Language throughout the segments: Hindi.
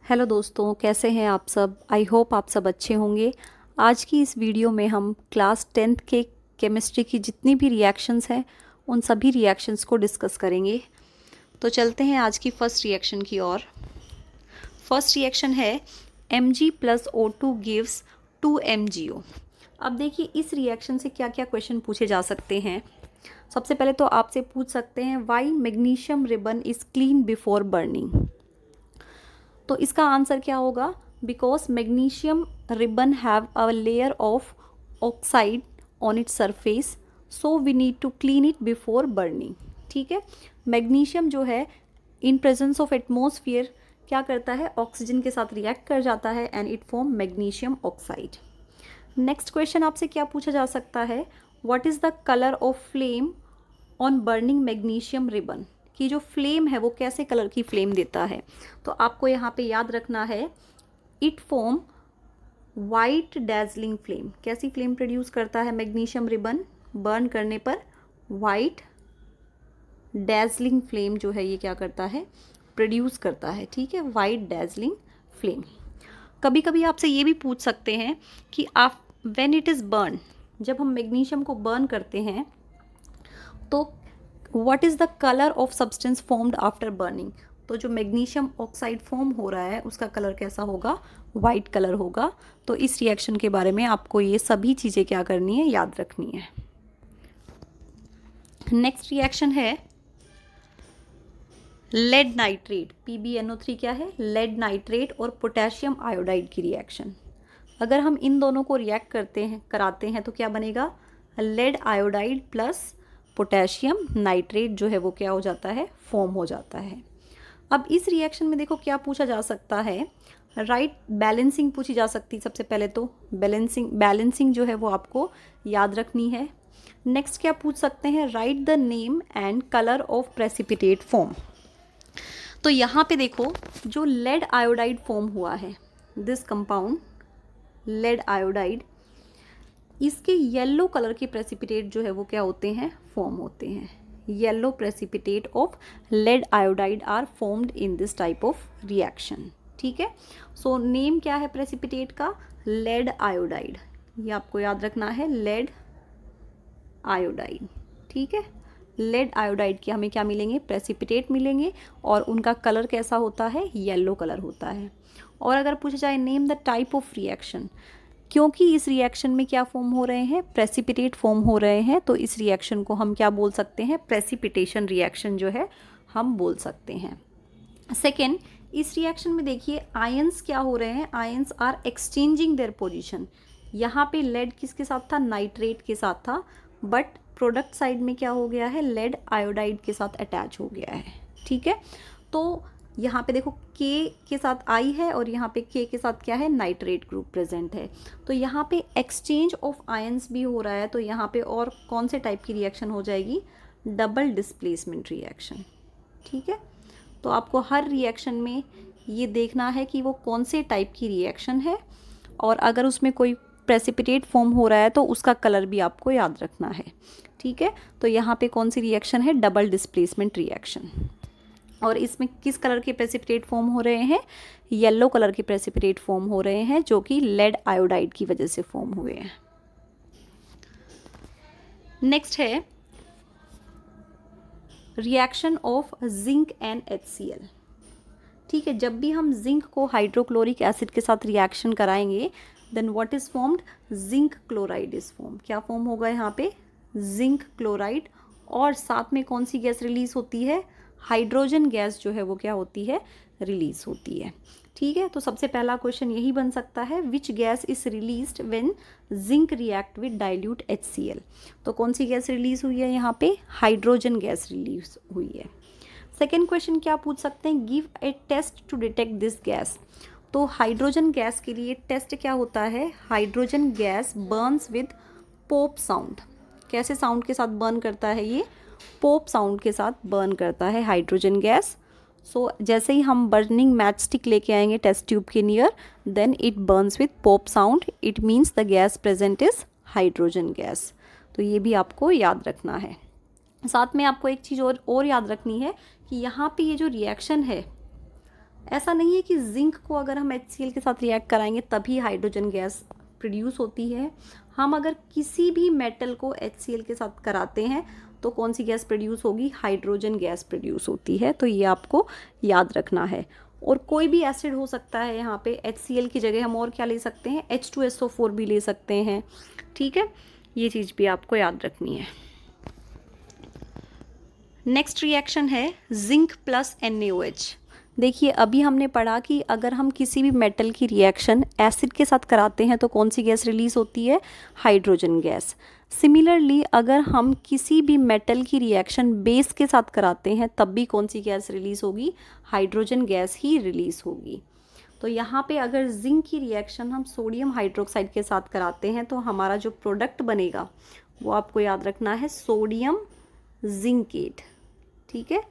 हेलो दोस्तों, कैसे हैं आप सब। आई होप आप सब अच्छे होंगे। आज की इस वीडियो में हम क्लास 10th के केमिस्ट्री की जितनी भी रिएक्शंस हैं उन सभी रिएक्शंस को डिस्कस करेंगे। तो चलते हैं आज की फर्स्ट रिएक्शन की ओर। फर्स्ट रिएक्शन है Mg plus O2 gives 2MgO। अब देखिए इस रिएक्शन से क्या क्या क्वेश्चन पूछे जा सकते हैं। सबसे पहले तो आपसे पूछ सकते हैं why magnesium ribbon is clean before burning. तो इसका आंसर क्या होगा, because magnesium ribbon have a layer of oxide on its surface, so we need to clean it before burning. ठीक है, मैग्नीशियम जो है इन प्रेजेंस ऑफ एटमोसफियर क्या करता है, ऑक्सीजन के साथ रिएक्ट कर जाता है and it form magnesium oxide. Next question आपसे क्या पूछा जा सकता है, what is the colour of flame on burning magnesium ribbon. कि जो फ्लेम है वो कैसे कलर की फ्लेम देता है। तो आपको यहाँ पे याद रखना है, it form white dazzling flame. कैसी फ्लेम प्रोड्यूस करता है मैग्नीशियम रिबन, बर्न करने पर वाइट डैजलिंग फ्लेम जो है ये क्या करता है, प्रोड्यूस करता है। ठीक है, वाइट डैजलिंग फ्लेम। कभी कभी आपसे ये भी पूछ सकते हैं कि आप व्हेन इट इज़ बर्न, जब हम मैग्नीशियम को बर्न करते हैं तो what is the colour of substance formed after burning. तो जो मैग्नीशियम ऑक्साइड फॉर्म हो रहा है उसका कलर कैसा होगा, वाइट कलर होगा। तो इस रिएक्शन के बारे में आपको ये सभी चीज़ें क्या करनी है, याद रखनी है। नेक्स्ट रिएक्शन है लेड नाइट्रेट, PbNO3 क्या है, लेड नाइट्रेट और पोटेशियम आयोडाइड की रिएक्शन। अगर हम इन दोनों को रिएक्ट कराते हैं तो क्या बनेगा, lead iodide plus potassium nitrate जो है वो क्या हो जाता है, फॉर्म हो जाता है। अब इस रिएक्शन में देखो क्या पूछा जा सकता है, राइट बैलेंसिंग पूछी जा सकती है। सबसे पहले तो बैलेंसिंग जो है वो आपको याद रखनी है। नेक्स्ट क्या पूछ सकते हैं, right the name and colour of precipitate form. तो यहाँ पे देखो जो लेड आयोडाइड फॉर्म हुआ है, दिस कंपाउंड लेड आयोडाइड, इसके येलो कलर के प्रेसिपिटेट जो है वो क्या होते हैं, फॉर्म होते हैं। Yellow precipitate of lead iodide are formed in this type of reaction. ठीक है, सो नेम क्या है प्रेसिपिटेट का, लेड आयोडाइड। ये आपको याद रखना है, लेड आयोडाइड। ठीक है, लेड आयोडाइड के हमें क्या मिलेंगे, प्रेसिपिटेट मिलेंगे और उनका कलर कैसा होता है, येलो कलर होता है। और अगर पूछा जाए name the type of reaction, क्योंकि इस रिएक्शन में क्या फॉर्म हो रहे हैं, प्रेसिपिटेट फॉर्म हो रहे हैं, तो इस रिएक्शन को हम क्या बोल सकते हैं, प्रेसिपिटेशन रिएक्शन जो है हम बोल सकते हैं। सेकेंड, इस रिएक्शन में देखिए आयंस क्या हो रहे हैं, ions are exchanging their position. यहाँ पे लेड किसके साथ था, नाइट्रेट के साथ था, बट प्रोडक्ट साइड में क्या हो गया है, लेड आयोडाइड के साथ अटैच हो गया है। ठीक है, तो यहाँ पे देखो के साथ आई है और यहाँ पे के साथ क्या है, नाइट्रेट ग्रुप प्रेजेंट है। तो यहाँ पे एक्सचेंज ऑफ आयंस भी हो रहा है। तो यहाँ पे और कौन से टाइप की रिएक्शन हो जाएगी, डबल डिस्प्लेसमेंट रिएक्शन। ठीक है, तो आपको हर रिएक्शन में ये देखना है कि वो कौन से टाइप की रिएक्शन है, और अगर उसमें कोई प्रेसिपिटेट फॉर्म हो रहा है तो उसका कलर भी आपको याद रखना है। ठीक है, तो यहाँ पे कौन सी रिएक्शन है, डबल डिस्प्लेसमेंट रिएक्शन। और इसमें किस कलर के प्रेसिपिटेट फॉर्म हो रहे हैं, येलो कलर के प्रेसिपिटेट फॉर्म हो रहे हैं, जो कि लेड आयोडाइड की वजह से फॉर्म हुए हैं। नेक्स्ट है reaction of zinc and HCl। ठीक है, जब भी हम जिंक को हाइड्रोक्लोरिक एसिड के साथ रिएक्शन कराएंगे then what is formed, zinc chloride is form. क्या फॉर्म होगा यहाँ पे, जिंक क्लोराइड। और साथ में कौन सी गैस रिलीज होती है, हाइड्रोजन गैस जो है वो क्या होती है, रिलीज होती है। ठीक है, तो सबसे पहला क्वेश्चन यही बन सकता है, which gas is released when zinc react with dilute HCl। तो कौन सी गैस रिलीज हुई है यहाँ पे, हाइड्रोजन गैस रिलीज हुई है। सेकेंड क्वेश्चन क्या पूछ सकते हैं, give a test to detect this gas. तो हाइड्रोजन गैस के लिए टेस्ट क्या होता है, hydrogen gas burns with pop sound. कैसे साउंड के साथ बर्न करता है ये, पॉप साउंड के साथ बर्न करता है हाइड्रोजन गैस। सो जैसे ही हम बर्निंग मैच स्टिक लेके आएंगे टेस्ट ट्यूब के near, then it burns with pop sound, it means the gas present is hydrogen gas. तो ये भी आपको याद रखना है। साथ में आपको एक चीज़ और याद रखनी है कि यहाँ पे ये जो रिएक्शन है ऐसा नहीं है कि जिंक को अगर हम HCl के साथ रिएक्ट कराएंगे तभी हाइड्रोजन गैस प्रोड्यूस होती है। हम अगर किसी भी मेटल को HCl के साथ कराते हैं तो कौन सी गैस प्रोड्यूस होगी, हाइड्रोजन गैस प्रोड्यूस होती है। तो ये आपको याद रखना है। और कोई भी एसिड हो सकता है, यहाँ पे HCl की जगह हम और क्या ले सकते हैं, H2SO4 भी ले सकते हैं। ठीक है, ये चीज़ भी आपको याद रखनी है। नेक्स्ट रिएक्शन है जिंक प्लस NaOH। देखिए अभी हमने पढ़ा कि अगर हम किसी भी मेटल की रिएक्शन एसिड के साथ कराते हैं तो कौन सी गैस रिलीज होती है, हाइड्रोजन गैस। सिमिलरली अगर हम किसी भी मेटल की रिएक्शन बेस के साथ कराते हैं तब भी कौन सी गैस रिलीज होगी, हाइड्रोजन गैस ही रिलीज होगी। तो यहाँ पे अगर जिंक की रिएक्शन हम सोडियम हाइड्रोक्साइड के साथ कराते हैं तो हमारा जो प्रोडक्ट बनेगा वो आपको याद रखना है सोडियम जिंकेट। ठीक है,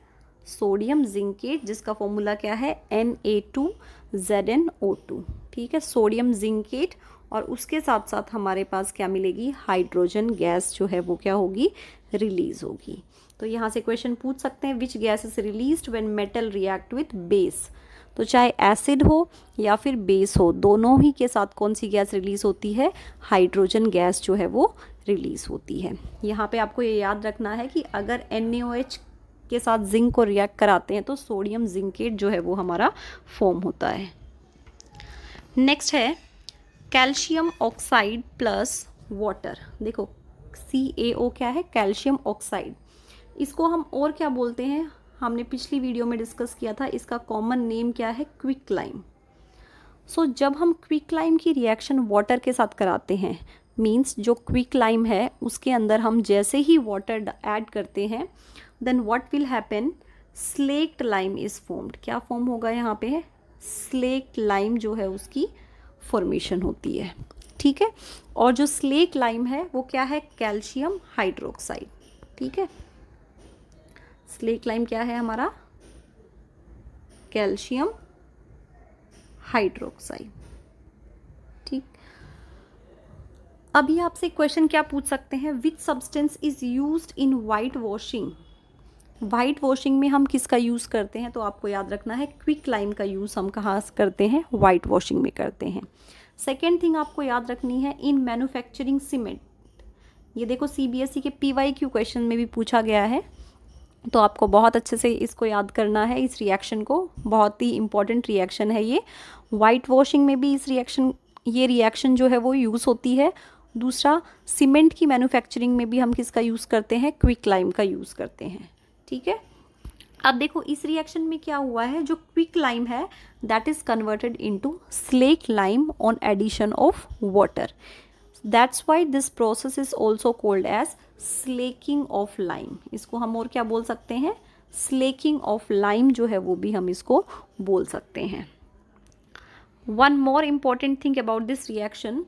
सोडियम जिंकेट, जिसका फॉर्मूला क्या है, Na2ZnO2। ठीक है, सोडियम जिंकेट, और उसके साथ साथ हमारे पास क्या मिलेगी, हाइड्रोजन गैस जो है वो क्या होगी, रिलीज होगी। तो यहाँ से क्वेश्चन पूछ सकते हैं which gas is released when metal react with base. तो चाहे एसिड हो या फिर बेस हो, दोनों ही के साथ कौन सी गैस रिलीज होती है, हाइड्रोजन गैस जो है वो रिलीज होती है। यहाँ पे आपको ये याद रखना है कि अगर NaOH के साथ जिंक को रिएक्ट कराते हैं तो सोडियम जिंकेट जो है वो हमारा फॉर्म होता है। नेक्स्ट है कैल्शियम ऑक्साइड प्लस वाटर। देखो CaO क्या है, कैल्शियम ऑक्साइड। इसको हम और क्या बोलते हैं, हमने पिछली वीडियो में डिस्कस किया था, इसका कॉमन नेम क्या है, क्विक लाइम। सो जब हम क्विक लाइम की रिएक्शन वाटर के साथ कराते हैं, मीन्स जो क्विक लाइम है उसके अंदर हम जैसे ही वाटर ऐड करते हैं then what will happen, slaked lime is formed. क्या फॉर्म होगा यहाँ पे, स्लेक्ड लाइम जो है उसकी फॉर्मेशन होती है। ठीक है, और जो स्लेक्ड लाइम है वो क्या है, कैल्शियम हाइड्रोक्साइड। ठीक है, स्लेक्ड लाइम क्या है हमारा, कैल्शियम हाइड्रोक्साइड। ठीक, अभी आपसे क्वेश्चन क्या पूछ सकते हैं, which substance is used in white washing. White washing में हम किसका यूज़ करते हैं, तो आपको याद रखना है क्विक लाइम का यूज़ हम कहाँ करते हैं, वाइट वॉशिंग में करते हैं। सेकेंड थिंग आपको याद रखनी है, इन मैन्युफैक्चरिंग सीमेंट। ये देखो CBSE के PYQ क्वेश्चन में भी पूछा गया है, तो आपको बहुत अच्छे से इसको याद करना है, इस रिएक्शन को। बहुत ही इंपॉर्टेंट रिएक्शन है ये। वाइट वॉशिंग में भी ये रिएक्शन जो है वो यूज़ होती है। दूसरा, सीमेंट की मैन्युफैक्चरिंग में भी हम किसका यूज़ करते हैं, क्विक लाइम का यूज़ करते हैं। ठीक है, अब देखो इस रिएक्शन में क्या हुआ है, जो क्विक लाइम है that is converted into slake lime on addition of water. That's why this process is also called as slaking of lime. इसको हम और क्या बोल सकते हैं, स्लेकिंग ऑफ लाइम जो है वो भी हम इसको बोल सकते हैं। One more important thing about this reaction,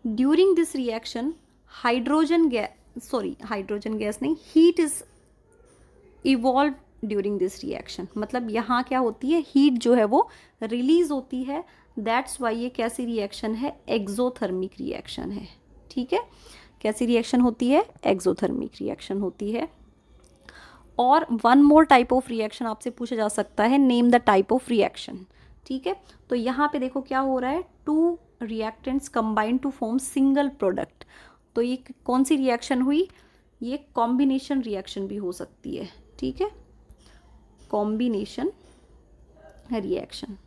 during this reaction hydrogen gas नहीं, heat is evolve during this reaction. मतलब यहाँ क्या होती है, हीट जो है वो रिलीज होती है। दैट्स वाई ये कैसी रिएक्शन है, एक्सोथर्मिक रिएक्शन है। ठीक है, कैसी रिएक्शन होती है, एक्सोथर्मिक रिएक्शन होती है। और one more type of reaction आपसे पूछा जा सकता है, name the type of reaction. ठीक है, तो यहाँ पे देखो क्या हो रहा है, two reactants combine to form single product. तो ये कौन सी रिएक्शन हुई, ये कॉम्बिनेशन रिएक्शन भी हो सकती है। ठीक है, कॉम्बिनेशन रिएक्शन।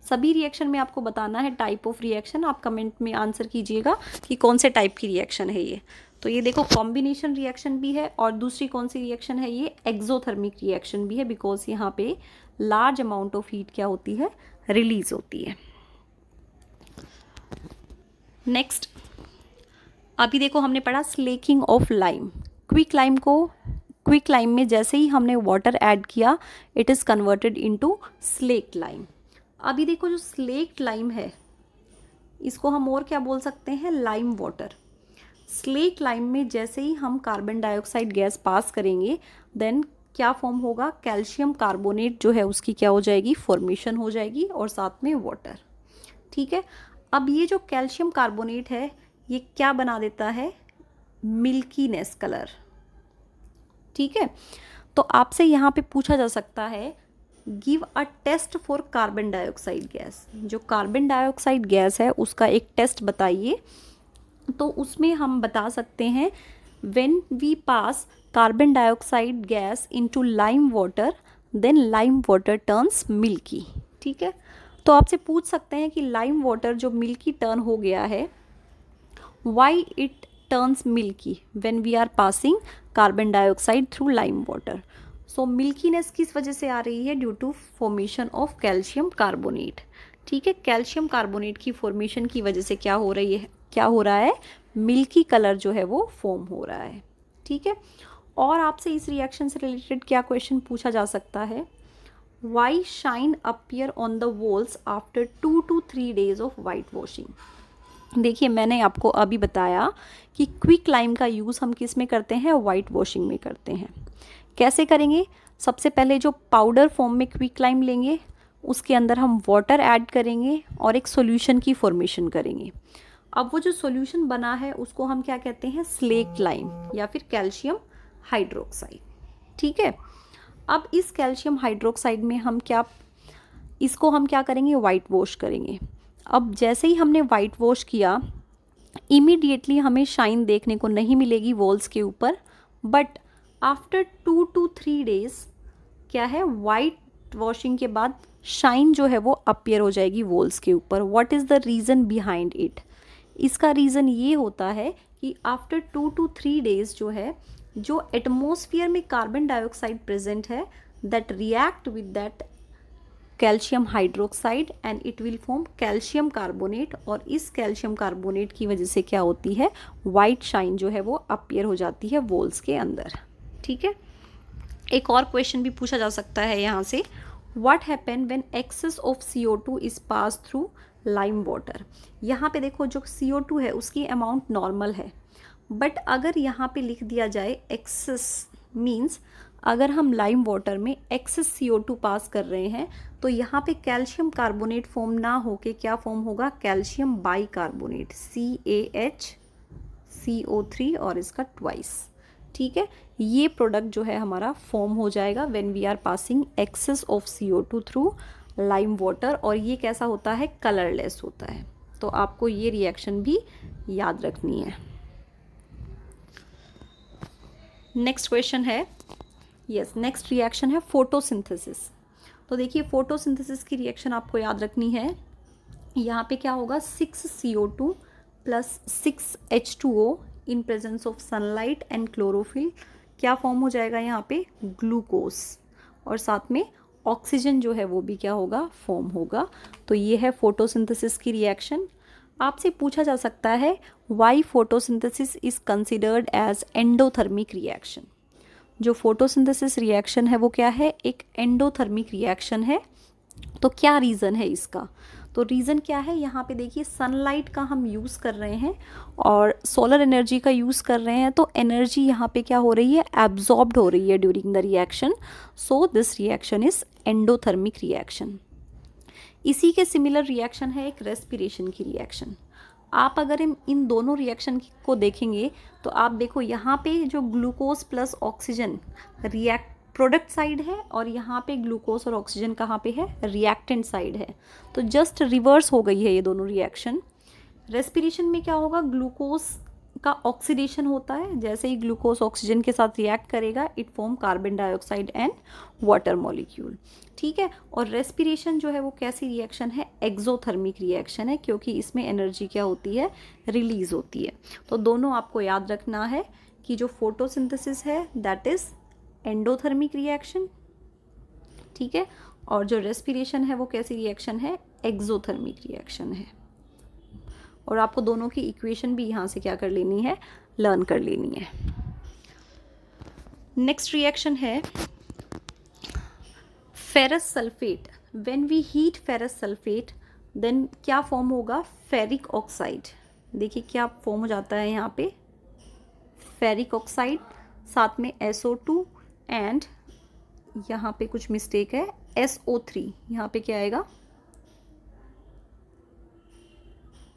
सभी रिएक्शन में आपको बताना है टाइप ऑफ रिएक्शन, आप कमेंट में आंसर कीजिएगा कि कौन से टाइप की रिएक्शन है ये। तो ये देखो कॉम्बिनेशन रिएक्शन भी है, और दूसरी कौन सी रिएक्शन है, ये एक्सोथर्मिक रिएक्शन भी है, बिकॉज यहाँ पे लार्ज अमाउंट ऑफ हीट क्या होती है, रिलीज होती है। नेक्स्ट, अभी देखो हमने पढ़ा slaking of lime. Quick lime में जैसे ही हमने वाटर ऐड किया, it is converted into slaked lime. अभी देखो जो स्लेक्ड लाइम है इसको हम और क्या बोल सकते हैं, लाइम वाटर। स्लेक्ड लाइम में जैसे ही हम कार्बन डाइऑक्साइड गैस पास करेंगे देन क्या फॉर्म होगा, कैल्शियम कार्बोनेट जो है उसकी क्या हो जाएगी, फॉर्मेशन हो जाएगी, और साथ में वाटर। ठीक है, अब ये जो कैल्शियम कार्बोनेट है ये क्या बना देता है, मिल्कीनेस कलर। ठीक है, तो आपसे यहाँ पे पूछा जा सकता है give a test for carbon dioxide gas. जो कार्बन डाइऑक्साइड गैस है उसका एक टेस्ट बताइए। तो उसमें हम बता सकते हैं when we pass carbon dioxide gas into lime water then lime water turns milky. ठीक है, तो आपसे पूछ सकते हैं कि लाइम वाटर जो मिल्की टर्न हो गया है, why it turns milky when we are passing carbon dioxide through lime water. So milkiness किस वजह से आ रही है? Due to formation of calcium carbonate. ठीक है, कैल्शियम कार्बोनेट की फॉर्मेशन की वजह से क्या हो रही है, क्या हो रहा है? मिल्की कलर जो है वो फॉर्म हो रहा है। ठीक है, और आपसे इस रिएक्शन से रिलेटेड क्या क्वेश्चन पूछा जा सकता है? Why shine appear on the walls after 2 to 3 days of whitewashing. देखिए, मैंने आपको अभी बताया कि क्विक लाइम का यूज़ हम किस में करते हैं? वाइट वॉशिंग में करते हैं। कैसे करेंगे? सबसे पहले जो पाउडर फॉर्म में क्विक लाइम लेंगे, उसके अंदर हम वाटर ऐड करेंगे और एक सॉल्यूशन की फॉर्मेशन करेंगे। अब वो जो सॉल्यूशन बना है उसको हम क्या कहते हैं? स्लेक्ट लाइम या फिर कैल्शियम हाइड्रोक्साइड। ठीक है, अब इस कैल्शियम हाइड्रोक्साइड में हम क्या, इसको हम क्या करेंगे? वाइट वॉश करेंगे। अब जैसे ही हमने वाइट वॉश किया, इमीडिएटली हमें शाइन देखने को नहीं मिलेगी वॉल्स के ऊपर, बट आफ्टर 2 to 3 days क्या है? वाइट वॉशिंग के बाद शाइन जो है वो अपीयर हो जाएगी वॉल्स के ऊपर। What is the reason behind it? इसका रीज़न ये होता है कि आफ्टर 2 to 3 days जो है, जो एटमॉस्फेयर में कार्बन डाइऑक्साइड प्रेजेंट है, that react with that calcium hydroxide and it will form calcium carbonate, और इस कैल्शियम कार्बोनेट की वजह से क्या होती है? वाइट शाइन जो है वो अपीयर हो जाती है वॉल्स के अंदर। ठीक है, एक और क्वेश्चन भी पूछा जा सकता है यहाँ से, what happen when excess of CO2 is pass through lime water. यहाँ पे देखो, जो CO2 है उसकी अमाउंट नॉर्मल है, बट अगर यहाँ पे लिख दिया जाए एक्सेस, मीन्स अगर हम लाइम वाटर में एक्सेस CO2 पास कर रहे हैं, तो यहाँ पे कैल्शियम कार्बोनेट फॉर्म ना होके क्या फॉर्म होगा? कैल्शियम बाई कार्बोनेट, CaHCO3 और इसका ट्वाइस। ठीक है, ये प्रोडक्ट जो है हमारा फॉर्म हो जाएगा when we are passing excess of CO2 through lime water, और ये कैसा होता है? कलरलेस होता है। तो आपको ये रिएक्शन भी याद रखनी है। नेक्स्ट क्वेश्चन है, नेक्स्ट रिएक्शन है फोटोसिंथेसिस। तो देखिए, फोटोसिंथेसिस की रिएक्शन आपको याद रखनी है। यहाँ पे क्या होगा? 6 CO2 plus 6 H2O in presence of sunlight and chlorophyll क्या फॉर्म हो जाएगा? यहाँ पे ग्लूकोज, और साथ में ऑक्सीजन जो है वो भी क्या होगा? फॉर्म होगा। तो ये है फोटोसिंथेसिस की रिएक्शन। आपसे पूछा जा सकता है, why photosynthesis is considered as endothermic reaction. जो फोटोसिंथेसिस रिएक्शन है वो क्या है? एक एंडोथर्मिक रिएक्शन है। तो क्या रीज़न है इसका? तो रीज़न क्या है? यहाँ पे देखिए, सनलाइट का हम यूज़ कर रहे हैं और सोलर एनर्जी का यूज़ कर रहे हैं, तो एनर्जी यहाँ पे क्या हो रही है? एब्जॉर्ब्ड हो रही है during the reaction. So this reaction is endothermic reaction. इसी के सिमिलर रिएक्शन है एक रेस्पिरेशन की रिएक्शन। आप अगर इन दोनों रिएक्शन को देखेंगे तो आप देखो, यहाँ पे जो glucose plus oxygen react product side है, और यहाँ पे ग्लूकोज और ऑक्सीजन कहाँ पे है? रिएक्टेंट साइड है। तो जस्ट रिवर्स हो गई है ये दोनों रिएक्शन। रेस्पिरेशन में क्या होगा? ग्लूकोज का ऑक्सीडेशन होता है, जैसे ही ग्लूकोज ऑक्सीजन के साथ रिएक्ट करेगा, it form carbon dioxide and water molecule. ठीक है, और रेस्पिरेशन जो है वो कैसी रिएक्शन है? एक्सोथर्मिक रिएक्शन है, क्योंकि इसमें एनर्जी क्या होती है? रिलीज होती है। तो दोनों आपको याद रखना है कि जो फोटोसिंथेसिस है दैट इज एंडोथर्मिक रिएक्शन, ठीक है, और जो रेस्पिरेशन है वो कैसी रिएक्शन है? एक्सोथर्मिक रिएक्शन है। और आपको दोनों की इक्वेशन भी यहाँ से क्या कर लेनी है? लर्न कर लेनी है। नेक्स्ट रिएक्शन है ferrous sulphate. When we heat ferrous sulphate then क्या फॉर्म होगा? Ferric oxide. देखिए क्या फॉर्म हो जाता है यहाँ पे? फेरिक ऑक्साइड, साथ में SO2 एंड यहाँ पे कुछ मिस्टेक है, SO3। यहाँ पे क्या आएगा?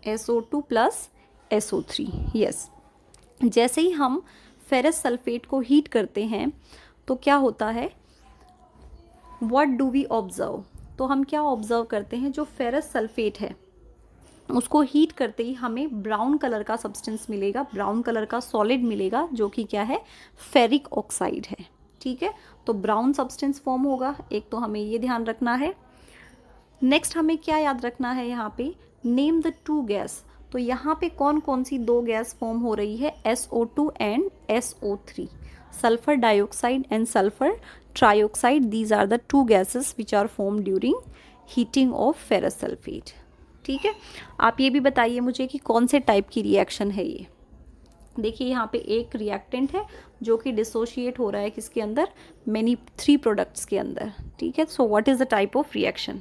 SO2 plus SO3। यस, जैसे ही हम फेरस सल्फेट को हीट करते हैं तो क्या होता है? व्हाट डू वी ऑब्जर्व, तो हम क्या ऑब्जर्व करते हैं, जो फेरस सल्फेट है उसको हीट करते ही हमें ब्राउन कलर का सब्सटेंस मिलेगा, ब्राउन कलर का सॉलिड मिलेगा, जो कि क्या है, फेरिक ऑक्साइड है। ठीक है, तो ब्राउन सब्सटेंस फॉर्म होगा, एक तो हमें ये ध्यान रखना है। नेक्स्ट हमें क्या याद रखना है, यहाँ पे नेम द टू गैस, तो यहाँ पे कौन कौन सी दो गैस फॉर्म हो रही है, SO2 and SO3, sulphur dioxide and sulphur trioxide, these are the two gases which are form during heating of ferrous sulphate. ठीक है, आप ये भी बताइए मुझे कि कौन से टाइप की रिएक्शन है ये। देखिए यहाँ पे एक रिएक्टेंट है जो कि डिसोशिएट हो रहा है किसके अंदर, मेनी 3 प्रोडक्ट्स के अंदर। ठीक है, so what is the type of reaction.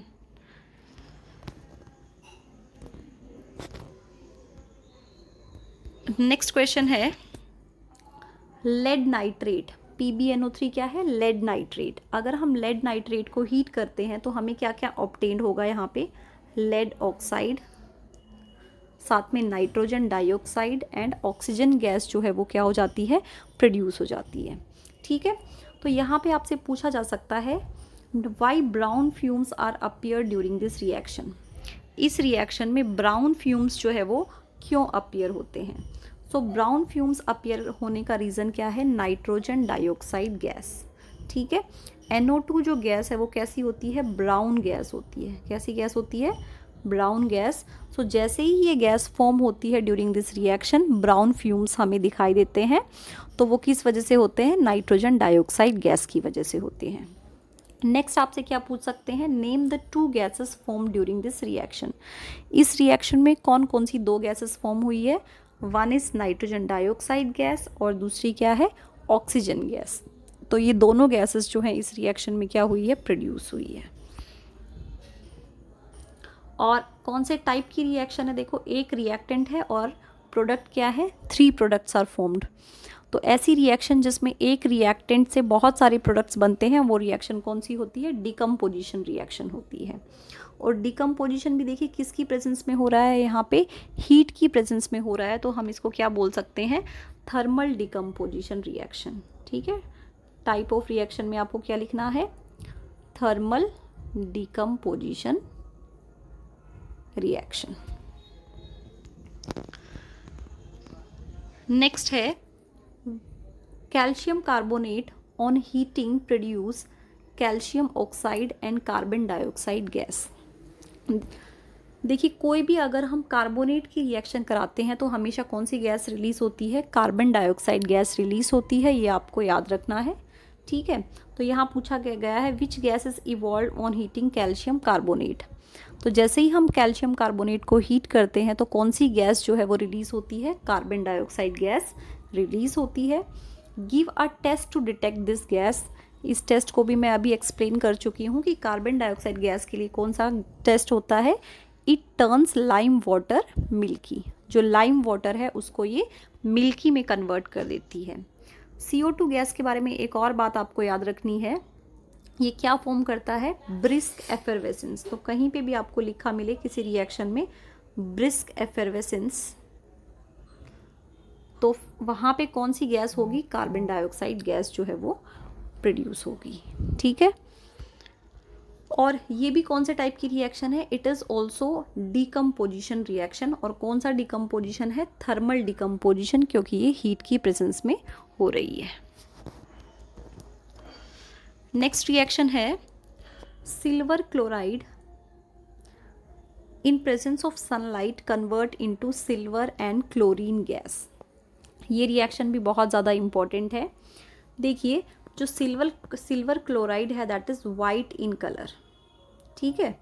Next question है, लेड नाइट्रेट, PbNO3 क्या है, लेड नाइट्रेट। अगर हम लेड नाइट्रेट को हीट करते हैं तो हमें क्या क्या ऑब्टेन्ड होगा, यहाँ पे लेड ऑक्साइड, साथ में nitrogen dioxide and oxygen gas जो है वो क्या हो जाती है, प्रोड्यूस हो जाती है। ठीक है, तो यहाँ पे आपसे पूछा जा सकता है why brown fumes are appear during this reaction, इस रिएक्शन में ब्राउन फ्यूम्स जो है वो क्यों अपीयर होते हैं। सो ब्राउन फ्यूम्स अपीयर होने का रीज़न क्या है, नाइट्रोजन डाइऑक्साइड गैस। ठीक है, NO2 जो गैस है वो कैसी होती है, ब्राउन गैस होती है। कैसी गैस होती है, ब्राउन गैस। सो जैसे ही ये गैस फॉर्म होती है during this reaction, brown fumes हमें दिखाई देते हैं, तो वो किस वजह से होते हैं, नाइट्रोजन डाइऑक्साइड गैस की वजह से होते हैं। नेक्स्ट आपसे क्या पूछ सकते हैं, name the two gases form during this reaction, इस रिएक्शन में कौन कौन सी दो गैसेस फॉर्म हुई है, one is nitrogen dioxide gas और दूसरी क्या है, ऑक्सीजन गैस। तो ये दोनों गैसेस जो हैं इस रिएक्शन में क्या हुई है, प्रोड्यूस हुई है। और कौन से टाइप की रिएक्शन है, देखो एक रिएक्टेंट है और प्रोडक्ट क्या है, 3 प्रोडक्ट्स आर फॉर्म्ड। तो ऐसी रिएक्शन जिसमें एक रिएक्टेंट से बहुत सारे प्रोडक्ट्स बनते हैं वो रिएक्शन कौन सी होती है, डिकम्पोजिशन रिएक्शन होती है। और डिकम्पोजिशन भी देखिए किसकी प्रेजेंस में हो रहा है, यहाँ पे हीट की प्रेजेंस में हो रहा है, तो हम इसको क्या बोल सकते हैं, थर्मल डिकम्पोजिशन रिएक्शन। ठीक है, टाइप ऑफ रिएक्शन में आपको क्या लिखना है, थर्मल डिकम्पोजिशन रिएक्शन। नेक्स्ट है, calcium carbonate on heating produce calcium oxide and carbon dioxide gas. देखिए कोई भी अगर हम कार्बोनेट की रिएक्शन कराते हैं तो हमेशा कौन सी गैस रिलीज होती है, कार्बन डाइऑक्साइड गैस रिलीज होती है, ये आपको याद रखना है। ठीक है, तो यहाँ पूछा गया है which gas is evolve on heating calcium carbonate. तो जैसे ही हम कैल्शियम कार्बोनेट को हीट करते हैं तो कौन सी गैस जो है वो रिलीज होती है, कार्बन डाइऑक्साइड गैस रिलीज होती है। Give a test to detect this gas, इस टेस्ट को भी मैं अभी एक्सप्लेन कर चुकी हूँ कि कार्बन डाइऑक्साइड गैस के लिए कौन सा टेस्ट होता है, it turns lime water milky, जो लाइम वाटर है उसको ये मिल्की में कन्वर्ट कर देती है। CO2 गैस के बारे में एक और बात आपको याद रखनी है, ये क्या फॉर्म करता है, ब्रिस्क एफरवेसेंस। तो कहीं पे भी आपको लिखा मिले किसी रिएक्शन में ब्रिस्क एफरवेसेंस, तो वहाँ पे कौन सी गैस होगी, कार्बन डाइऑक्साइड गैस जो है वो प्रोड्यूस होगी। ठीक है, और ये भी कौन से टाइप की रिएक्शन है, it is also decomposition reaction. और कौन सा डिकम्पोजिशन है, थर्मल डिकम्पोजिशन, क्योंकि ये हीट की प्रेजेंस में हो रही है। नेक्स्ट रिएक्शन है, silver chloride in presence of sunlight convert into silver and chlorine gas. ये रिएक्शन भी बहुत ज़्यादा इम्पॉर्टेंट है। देखिए जो सिल्वर क्लोराइड है that is white in colour. ठीक है,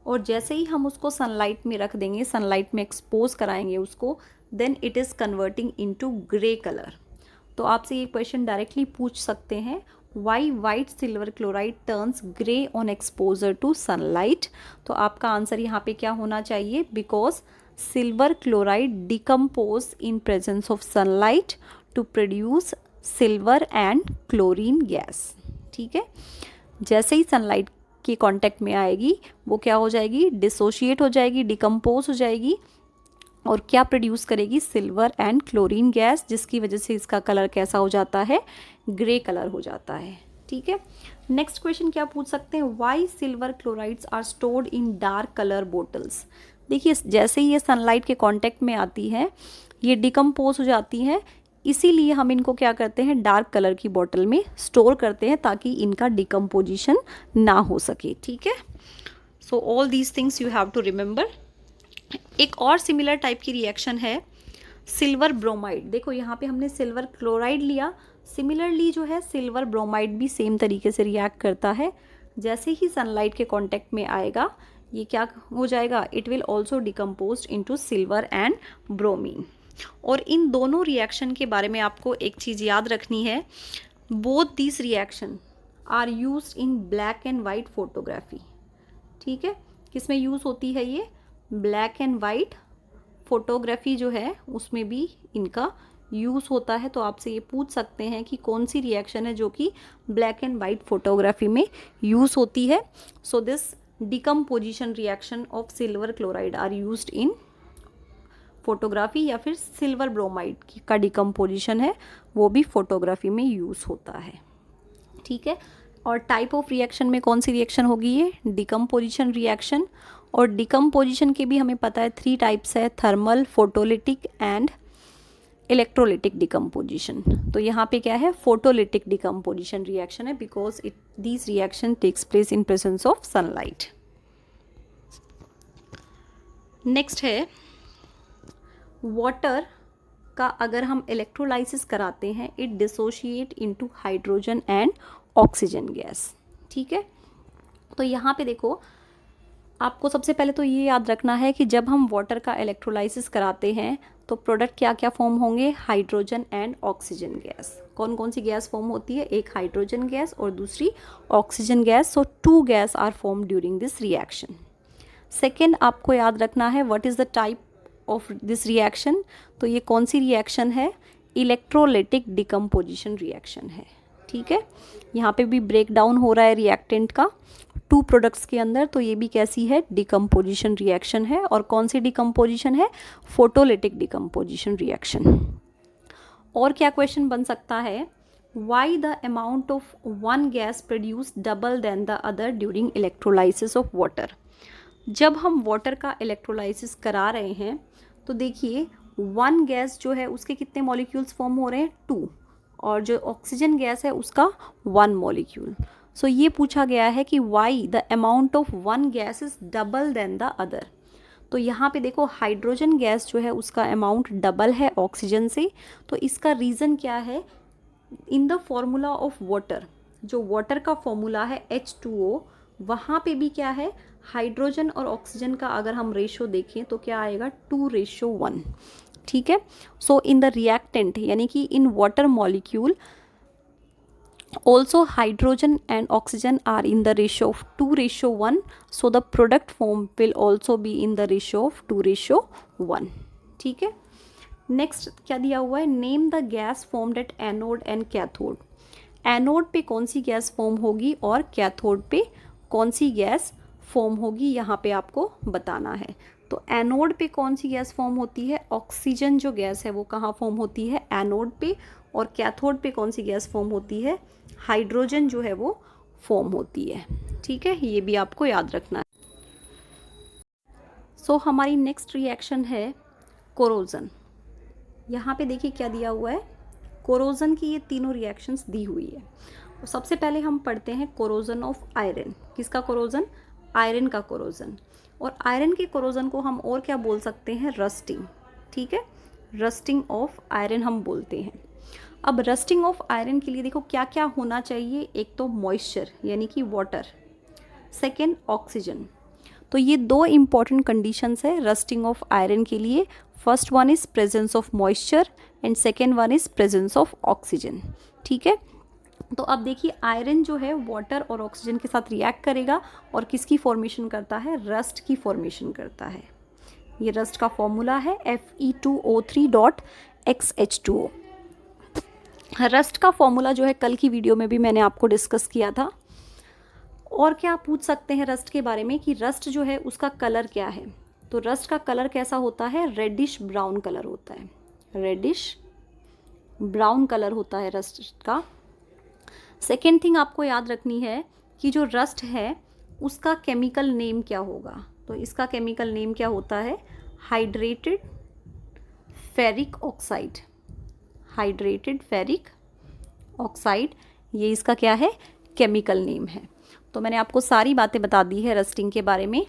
और जैसे ही हम उसको सनलाइट में रख देंगे, सनलाइट में एक्सपोज कराएंगे उसको, then it is converting into grey colour. तो आपसे ये क्वेश्चन डायरेक्टली पूछ सकते हैं, why white silver chloride turns grey on exposure to sunlight. तो आपका आंसर यहाँ पे क्या होना चाहिए, because silver chloride decompose in presence of sunlight to produce silver and chlorine gas. ठीक है, जैसे ही सनलाइट के कांटेक्ट में आएगी वो क्या हो जाएगी, डिसोशिएट हो जाएगी, डिकम्पोज हो जाएगी और क्या प्रोड्यूस करेगी, सिल्वर एंड क्लोरीन गैस, जिसकी वजह से इसका कलर कैसा हो जाता है, ग्रे कलर हो जाता है। ठीक है, नेक्स्ट क्वेश्चन क्या पूछ सकते हैं, why silver chlorides are stored in dark colour bottles. देखिए जैसे ही ये सनलाइट के कांटेक्ट में आती है ये डिकम्पोज हो जाती हैं, इसीलिए हम इनको क्या करते हैं, डार्क कलर की बॉटल में स्टोर करते हैं ताकि इनका डिकम्पोजिशन ना हो सके। ठीक है, so all these things you have to remember. एक और सिमिलर टाइप की रिएक्शन है सिल्वर ब्रोमाइड। देखो यहाँ पे हमने सिल्वर क्लोराइड लिया, सिमिलरली जो है सिल्वर ब्रोमाइड भी सेम तरीके से रिएक्ट करता है। जैसे ही सनलाइट के कांटेक्ट में आएगा ये क्या हो जाएगा, it will also decompose into silver and bromine. और इन दोनों रिएक्शन के बारे में आपको एक चीज़ याद रखनी है, both this reaction are used in black and white photography. ठीक है, किस में यूज़ होती है ये, ब्लैक एंड वाइट फोटोग्राफी जो है उसमें भी इनका यूज़ होता है। तो आपसे ये पूछ सकते हैं कि कौन सी रिएक्शन है जो कि ब्लैक एंड वाइट फोटोग्राफी में यूज़ होती है। So this decomposition reaction of silver chloride are used in photography, या फिर सिल्वर ब्रोमाइड का डिकम्पोजिशन है वो भी फोटोग्राफी में यूज़ होता है। ठीक है, और टाइप ऑफ रिएक्शन में कौन सी रिएक्शन होगी, ये डिकम्पोजिशन रिएक्शन। और डिकम्पोजिशन के भी हमें पता है 3 टाइप्स है, thermal, photolytic and electrolytic decomposition. तो यहाँ पे क्या है, फोटोलिटिक डिकम्पोजिशन रिएक्शन है because this reaction takes place in presence of sunlight. Next है वाटर का अगर हम इलेक्ट्रोलाइसिस कराते हैं it dissociate into hydrogen and oxygen gas. ठीक है, तो यहाँ पे देखो आपको सबसे पहले तो ये याद रखना है कि जब हम वाटर का इलेक्ट्रोलाइसिस कराते हैं तो प्रोडक्ट क्या क्या फॉर्म होंगे, हाइड्रोजन एंड ऑक्सीजन गैस। कौन कौन सी गैस फॉर्म होती है, एक हाइड्रोजन गैस और दूसरी oxygen gas. So 2 gas are form during this reaction. Second आपको याद रखना है what is the type of this reaction. तो ये कौन सी रिएक्शन है, इलेक्ट्रोलिटिक डिकम्पोजिशन रिएक्शन है। ठीक है, यहाँ पे भी ब्रेक डाउन हो रहा है रिएक्टेंट का 2 प्रोडक्ट्स के अंदर, तो ये भी कैसी है, डिकम्पोजिशन रिएक्शन है। और कौन सी डिकम्पोजिशन है, फोटोलिटिक डिकम्पोजिशन रिएक्शन। और क्या क्वेश्चन बन सकता है, why the amount of one gas produce double than the other during electrolysis of water. जब हम वाटर का इलेक्ट्रोलाइसिस करा रहे हैं तो देखिए 1 गैस जो है उसके कितने मॉलिक्यूल्स फॉर्म हो रहे हैं, 2, और जो ऑक्सीजन गैस है उसका 1 मॉलिक्यूल। सो ये पूछा गया है कि why the amount of 1 gas is double than the other. तो यहाँ पे देखो हाइड्रोजन गैस जो है उसका अमाउंट डबल है ऑक्सीजन से। तो इसका रीज़न क्या है, in the formula of water, जो वाटर का फॉर्मूला है H2O, वहाँ पे भी क्या है, हाइड्रोजन और ऑक्सीजन का अगर हम रेशो देखें तो क्या आएगा, 2:1। ठीक है, सो इन द रिएक्टेंट यानी कि in water molecule also hydrogen and oxygen are in the ratio of 2:1, so the product form will also be in the ratio of 2:1। ठीक है, नेक्स्ट क्या दिया हुआ है, name the gas formed at anode and cathode. Anode पे कौन सी गैस फॉर्म होगी और कैथोड पे कौन सी गैस फॉर्म होगी, यहाँ पे आपको बताना है। तो एनोड पे कौन सी गैस फॉर्म होती है, ऑक्सीजन जो गैस है वो कहाँ फॉर्म होती है, एनोड पे। और कैथोड पे कौन सी गैस फॉर्म होती है, हाइड्रोजन जो है वो फॉर्म होती है। ठीक है, ये भी आपको याद रखना है। सो हमारी नेक्स्ट रिएक्शन है कोरोजन। यहाँ पे देखिए क्या दिया हुआ है, कोरोजन की ये तीनों रिएक्शंस दी हुई है। तो सबसे पहले हम पढ़ते हैं कोरोजन ऑफ आयरन। किसका कोरोजन, आयरन का कोरोजन। और आयरन के कोरोजन को हम और क्या बोल सकते हैं, रस्टिंग। ठीक है, रस्टिंग ऑफ आयरन हम बोलते हैं। अब रस्टिंग ऑफ आयरन के लिए देखो क्या क्या होना चाहिए, एक तो मॉइस्चर यानी कि वाटर, सेकेंड ऑक्सीजन। तो ये 2 इम्पॉर्टेंट कंडीशंस है रस्टिंग ऑफ आयरन के लिए। First one is presence of moisture and second one is presence of oxygen. ठीक है, तो अब देखिए आयरन जो है वाटर और ऑक्सीजन के साथ रिएक्ट करेगा और किसकी फॉर्मेशन करता है, रस्ट की फॉर्मेशन करता है। ये रस्ट का फॉर्मूला है Fe2O3.XH2O। रस्ट का फॉर्मूला जो है कल की वीडियो में भी मैंने आपको डिस्कस किया था। और क्या पूछ सकते हैं रस्ट के बारे में कि रस्ट जो है उसका कलर क्या है। तो रस्ट का कलर कैसा होता है, रेडिश ब्राउन कलर होता है, रेडिश ब्राउन कलर होता है रस्ट का। सेकेंड थिंग आपको याद रखनी है कि जो रस्ट है उसका केमिकल नेम क्या होगा। तो इसका केमिकल नेम क्या होता है, hydrated ferric oxide. Hydrated ferric oxide, ये इसका क्या है, केमिकल नेम है। तो मैंने आपको सारी बातें बता दी है रस्टिंग के बारे में।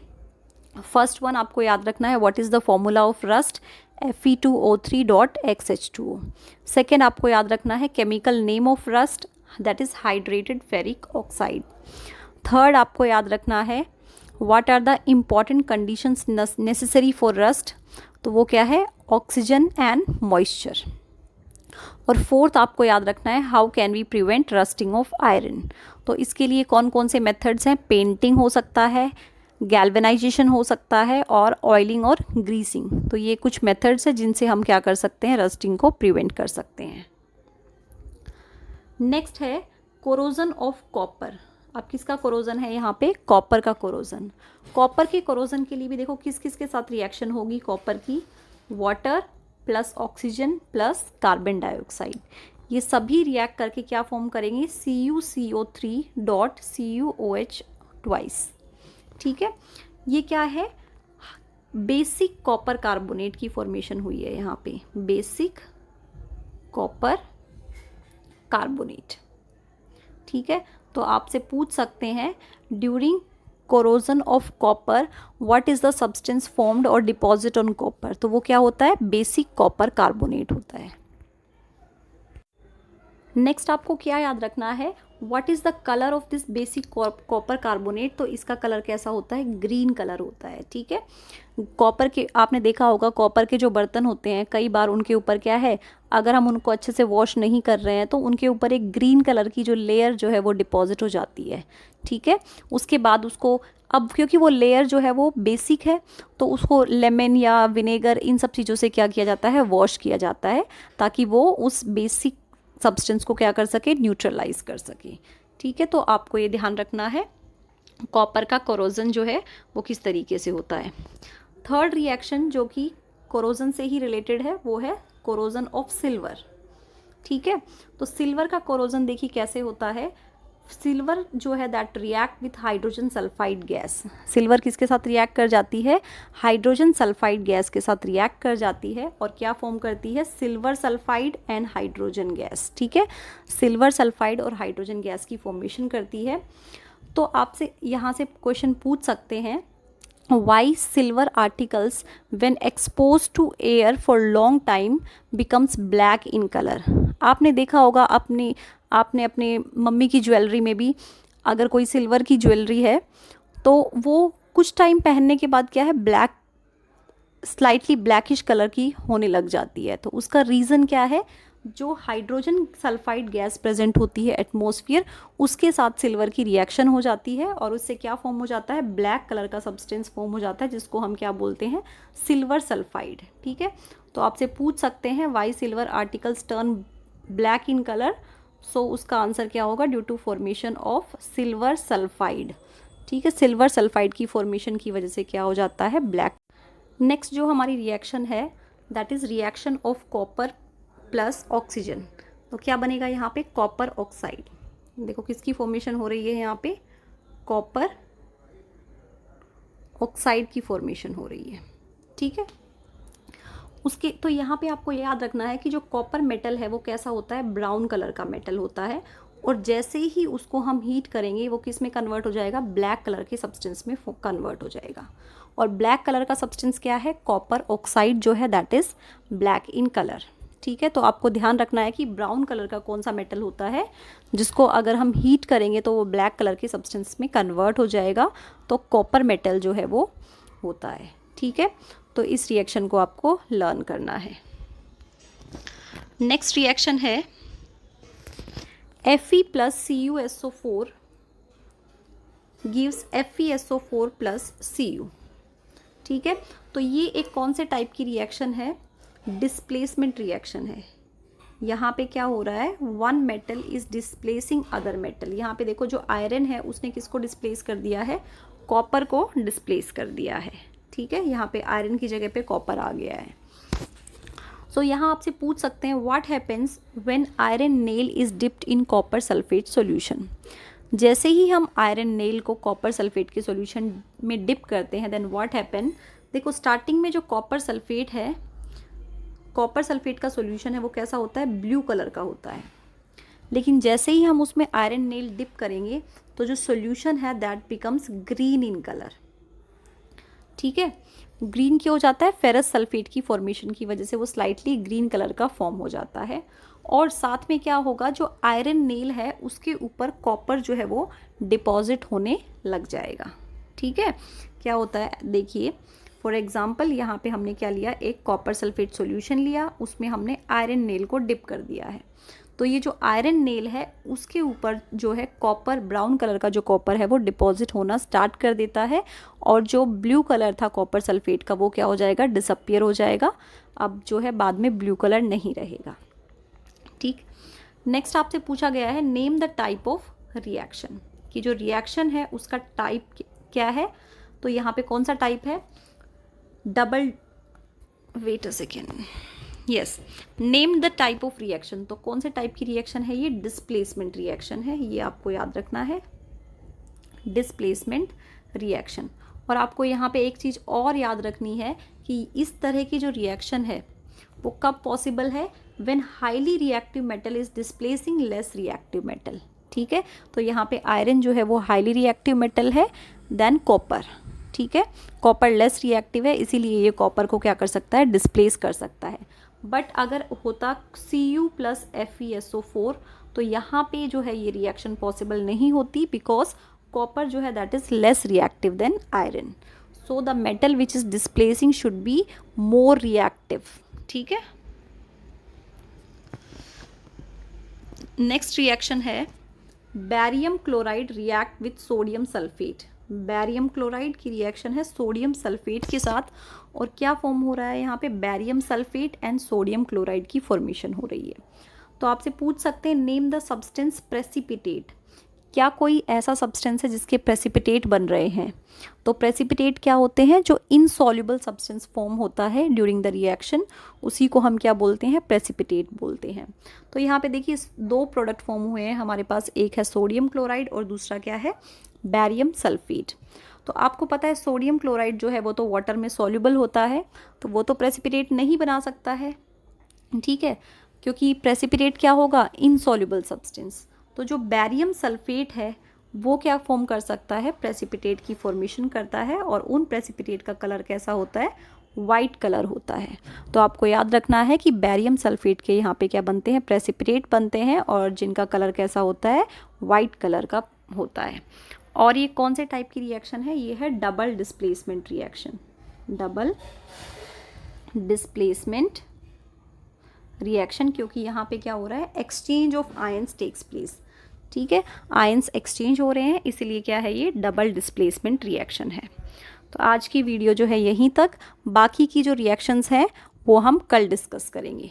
फर्स्ट वन आपको याद रखना है, what is the formula of rust, Fe2O3.XH2O। Second आपको याद रखना है chemical name of rust, that is hydrated ferric oxide. Third आपको याद रखना है what are the important conditions necessary for rust, तो वो क्या है, ऑक्सीजन एंड मॉइस्चर। और फोर्थ आपको याद रखना है how can we prevent rusting of iron. तो इसके लिए कौन कौन से मेथड्स हैं, पेंटिंग हो सकता है, गैल्वेनाइजेशन हो सकता है, और ऑयलिंग और ग्रीसिंग। तो ये कुछ मेथड्स हैं जिनसे हम क्या कर सकते हैं, रस्टिंग को प्रिवेंट कर सकते हैं। नेक्स्ट है कोरोजन ऑफ कॉपर। अब किसका कोरोजन है यहाँ पे, कॉपर का कोरोजन। कॉपर के कोरोजन के लिए भी देखो किस किस के साथ रिएक्शन होगी कॉपर की, water plus oxygen plus carbon dioxide, ये सभी रिएक्ट करके क्या फॉर्म करेंगे, CuCO3.CuOH ट्वाइस। ठीक है, ये क्या है, बेसिक कॉपर कार्बोनेट की फॉर्मेशन हुई है यहाँ पे, बेसिक कॉपर कार्बोनेट। ठीक है, तो आपसे पूछ सकते हैं during corrosion of copper what is the substance formed और डिपॉजिट ऑन कॉपर, तो वो क्या होता है, बेसिक कॉपर कार्बोनेट होता है। नेक्स्ट आपको क्या याद रखना है, what is the colour of this basic copper carbonate, तो इसका कलर कैसा होता है, ग्रीन कलर होता है। ठीक है, कॉपर के आपने देखा होगा कॉपर के जो बर्तन होते हैं कई बार उनके ऊपर क्या है, अगर हम उनको अच्छे से वॉश नहीं कर रहे हैं तो उनके ऊपर एक ग्रीन कलर की जो लेयर जो है वो डिपॉजिट हो जाती है। ठीक है, उसके बाद उसको अब क्योंकि वो लेयर जो है वो बेसिक है तो उसको लेमन या विनेगर इन सब चीज़ों से क्या किया जाता है, वॉश किया जाता है, ताकि वो उस बेसिक सब्सटेंस को क्या कर सके, न्यूट्रलाइज कर सके। ठीक है, तो आपको ये ध्यान रखना है कॉपर का कोरोजन जो है वो किस तरीके से होता है। थर्ड रिएक्शन जो कि कोरोजन से ही रिलेटेड है वो है कोरोजन ऑफ सिल्वर। ठीक है, तो सिल्वर का कोरोजन देखिए कैसे होता है, सिल्वर जो है that react with hydrogen sulphide gas. Silver किसके साथ रिएक्ट कर जाती है, हाइड्रोजन सल्फाइड गैस के साथ रिएक्ट कर जाती है और क्या फॉर्म करती है, silver sulphide and hydrogen gas. ठीक है, सिल्वर सल्फाइड और हाइड्रोजन गैस की फॉर्मेशन करती है। तो आपसे यहाँ से क्वेश्चन पूछ सकते हैं, why silver articles when expose to air for long time becomes black in colour. आपने देखा होगा आपने अपने मम्मी की ज्वेलरी में भी अगर कोई सिल्वर की ज्वेलरी है तो वो कुछ टाइम पहनने के बाद क्या है, ब्लैक, स्लाइटली ब्लैकिश कलर की होने लग जाती है। तो उसका रीज़न क्या है, जो हाइड्रोजन सल्फाइड गैस प्रेजेंट होती है एटमॉस्फेयर उसके साथ सिल्वर की रिएक्शन हो जाती है और उससे क्या फॉर्म हो जाता है, ब्लैक कलर का सब्सटेंस फॉर्म हो जाता है जिसको हम क्या बोलते हैं, सिल्वर सल्फाइड। ठीक है, तो आपसे पूछ सकते हैं why silver articles turn black in colour, so उसका आंसर क्या होगा, due to formation of silver sulphide. ठीक है, सिल्वर सल्फाइड की फॉर्मेशन की वजह से क्या हो जाता है, ब्लैक। नेक्स्ट जो हमारी रिएक्शन है that is reaction of copper plus oxygen. तो क्या बनेगा यहाँ पे, कॉपर ऑक्साइड। देखो किसकी फॉर्मेशन हो रही है यहाँ पे, कॉपर ऑक्साइड की फॉर्मेशन हो रही है। ठीक है, उसके तो यहाँ पे आपको याद रखना है कि जो कॉपर मेटल है वो कैसा होता है, ब्राउन कलर का मेटल होता है और जैसे ही उसको हम हीट करेंगे वो किस में कन्वर्ट हो जाएगा, ब्लैक कलर के सब्सटेंस में कन्वर्ट हो जाएगा। और ब्लैक कलर का सब्सटेंस क्या है, कॉपर ऑक्साइड जो है that is black in colour. ठीक है, तो आपको ध्यान रखना है कि ब्राउन कलर का कौन सा मेटल होता है जिसको अगर हम हीट करेंगे तो वो ब्लैक कलर के सब्सटेंस में कन्वर्ट हो जाएगा, तो कॉपर मेटल जो है वो होता है। ठीक है, तो इस रिएक्शन को आपको लर्न करना है। नेक्स्ट रिएक्शन है Fe plus CuSO4 gives FeSO4 plus Cu। ठीक है, तो ये एक कौन से टाइप की रिएक्शन है, डिस्प्लेसमेंट रिएक्शन है। यहाँ पे क्या हो रहा है, one metal is displacing other metal. यहाँ पे देखो जो आयरन है उसने किसको डिस्प्लेस कर दिया है, कॉपर को डिस्प्लेस कर दिया है। ठीक है, यहाँ पे आयरन की जगह पे कॉपर आ गया है। सो यहाँ आपसे पूछ सकते हैं what happens when iron nail is dipped in copper sulphate solution. जैसे ही हम आयरन नेल को कॉपर सल्फेट के सॉल्यूशन में डिप करते हैं देन व्हाट हैपन, देखो स्टार्टिंग में जो कॉपर सल्फेट है, कॉपर सल्फेट का सॉल्यूशन है वो कैसा होता है, ब्लू कलर का होता है। लेकिन जैसे ही हम उसमें आयरन नेल डिप करेंगे तो जो सॉल्यूशन है that becomes green in colour. ठीक है, ग्रीन क्यों हो जाता है, फेरस सल्फेट की फॉर्मेशन की वजह से वो स्लाइटली ग्रीन कलर का फॉर्म हो जाता है। और साथ में क्या होगा, जो आयरन नेल है उसके ऊपर कॉपर जो है वो डिपॉजिट होने लग जाएगा। ठीक है, क्या होता है देखिए, फॉर एग्जांपल यहाँ पे हमने क्या लिया, एक कॉपर सल्फेट सॉल्यूशन लिया, उसमें हमने आयरन नेल को डिप कर दिया है। तो ये जो आयरन नेल है उसके ऊपर जो है कॉपर, ब्राउन कलर का जो कॉपर है वो डिपॉजिट होना स्टार्ट कर देता है, और जो ब्लू कलर था कॉपर सल्फेट का वो क्या हो जाएगा, डिसअपियर हो जाएगा। अब जो है बाद में ब्लू कलर नहीं रहेगा। ठीक, नेक्स्ट आपसे पूछा गया है name the type of reaction, कि जो रिएक्शन है उसका टाइप क्या है। तो यहाँ पे कौन सा टाइप है, double, wait a second, yes, name the type of reaction. तो कौन से टाइप की रिएक्शन है ये, डिस्प्लेसमेंट रिएक्शन है, ये आपको याद रखना है, डिस्प्लेसमेंट रिएक्शन। और आपको यहाँ पे एक चीज़ और याद रखनी है कि इस तरह की जो रिएक्शन है वो कब पॉसिबल है, when highly reactive metal is displacing less reactive metal. ठीक है, तो यहाँ पे आयरन जो है वो हाईली रिएक्टिव मेटल है देन कॉपर। ठीक है, कॉपर लेस रिएक्टिव है, इसीलिए ये कॉपर को क्या कर सकता है, डिस्प्लेस कर सकता है। बट अगर होता Cu प्लस FeSO4 तो यहाँ पे जो है ये रिएक्शन पॉसिबल नहीं होती, बिकॉज कॉपर जो है that is less reactive than iron. So the metal which is displacing should be more reactive. ठीक है, नेक्स्ट रिएक्शन है barium chloride react with sodium sulphate. Barium chloride की रिएक्शन है सोडियम सल्फेट के साथ, और क्या फॉर्म हो रहा है यहाँ पे, barium sulphate and sodium chloride की फॉर्मेशन हो रही है। तो आपसे पूछ सकते हैं नेम द सब्सटेंस प्रेसिपिटेट, क्या कोई ऐसा सब्सटेंस है जिसके प्रेसिपिटेट बन रहे हैं। तो प्रेसिपिटेट क्या होते हैं, जो इनसॉल्युबल सब्सटेंस फॉर्म होता है ड्यूरिंग द रिएक्शन, उसी को हम क्या बोलते हैं, प्रेसिपिटेट बोलते हैं। तो यहाँ पे देखिए दो प्रोडक्ट फॉर्म हुए हैं हमारे पास, एक है सोडियम क्लोराइड और दूसरा क्या है, बैरियम सल्फेट। तो आपको पता है सोडियम क्लोराइड जो है वो तो वाटर में सॉल्युबल होता है, तो वो तो प्रेसिपिटेट नहीं बना सकता है। ठीक है, क्योंकि प्रेसिपिटेट क्या होगा, इनसॉल्युबल सब्सटेंस। तो जो बैरियम सल्फेट है वो क्या फॉर्म कर सकता है, प्रेसिपिटेट की फॉर्मेशन करता है, और उन प्रेसिपिटेट का कलर कैसा होता है, वाइट कलर होता है। तो आपको याद रखना है कि बैरियम सल्फेट के यहाँ पे क्या बनते हैं, प्रेसिपिटेट बनते हैं, और जिनका कलर कैसा होता है, वाइट कलर का होता है। और ये कौन से टाइप की रिएक्शन है, ये है double displacement reaction, double displacement reaction, क्योंकि यहाँ पे क्या हो रहा है, exchange of ions takes place. ठीक है, आयंस एक्सचेंज हो रहे हैं, इसीलिए क्या है, ये डबल डिस्प्लेसमेंट रिएक्शन है। तो आज की वीडियो जो है यहीं तक, बाकी की जो रिएक्शंस हैं वो हम कल डिस्कस करेंगे।